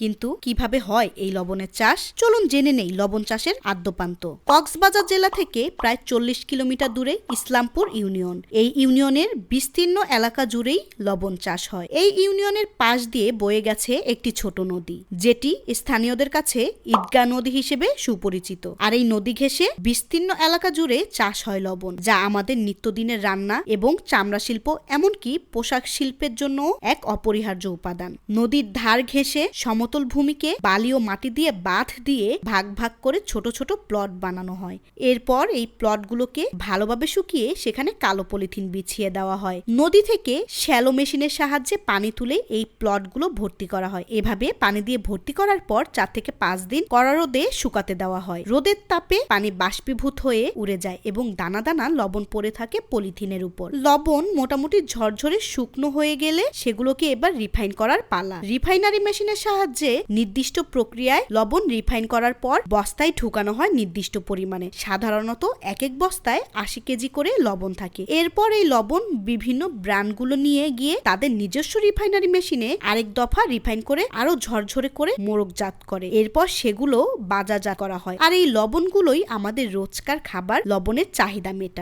কিন্তু কিভাবে হয় এই লবণের চাষ, চলুন জেনে নেই লবণ চাষের আদ্যোপান্ত। কক্সবাজার জেলা থেকে প্রায় 40 কিলোমিটার দূরে ইসলামপুর ইউনিয়ন। এই ইউনিয়নের বিস্তীর্ণ এলাকা জুড়েই লবণ চাষ হয়। এই ইউনিয়নের পাশ দিয়ে বয়ে গেছে একটি ছোট নদী, যেটি স্থানীয়দের কাছে ঈদগাহ নদী হিসেবে সুপরিচিত। আর এই নদী ঘেঁষে বিস্তীর্ণ এলাকা জুড়ে চাষ হয় লবণ, যা আমাদের নিত্যদিনের রান্না এবং চামড়া শিল্প এমনকি পোশাক শিল্পের জন্য এক অপরিহার্য উপাদান। নদীর ধার ঘেঁষে সমতল ভূমিকে বালি ও মাটি দিয়ে বাঁধ দিয়ে ভাগ ভাগ করে ছোট ছোট প্লট বানানো হয়। এরপর এই প্লটগুলোকে ভালোভাবে শুকিয়ে সেখানে কালো পলিথিন বিছিয়ে দেওয়া হয়। নদী থেকে শ্যালো মেশিনের সাহায্যে পানি তুলে এই প্লটগুলো ভর্তি করা হয়। এভাবে পানি দিয়ে ভর্তি করার পর 4 থেকে 5 দিন কড়া রোদে শুকাতে দেওয়া হয়। রোদের তাপে পানি বাষ্পীভূত হয়ে উড়ে যায় এবং দানা দানা লবণ পড়ে থাকে পলিথিনের উপর। লবণ মোটামুটি ঝরঝরে শুকনো হয়ে গেলে সেগুলোকে এবার রিফাইন করার পালা। রিফাইনারি মেশিনের সাহায্যে নির্দিষ্ট প্রক্রিয়ায় লবণ রিফাইন করার পর বস্তায় ঢুকানো হয় নির্দিষ্ট পরিমাণে। সাধারণত এক এক বস্তায় 80 কেজি করে লবণ থাকে। এরপর এই লবণ বিভিন্ন ব্র্যান্ডগুলো নিয়ে গিয়ে তাদের নিজস্ব রিফাইনারি মেশিনে আরেক দফা রিফাইন করে আরো ঝরঝরে করে মোড়কজাত করে। এরপর সেগুলো বাজারজাত করা হয়। আর এই লবণগুলোই আমাদের রোজকার খাবার লবণের চাহিদা মেটায়।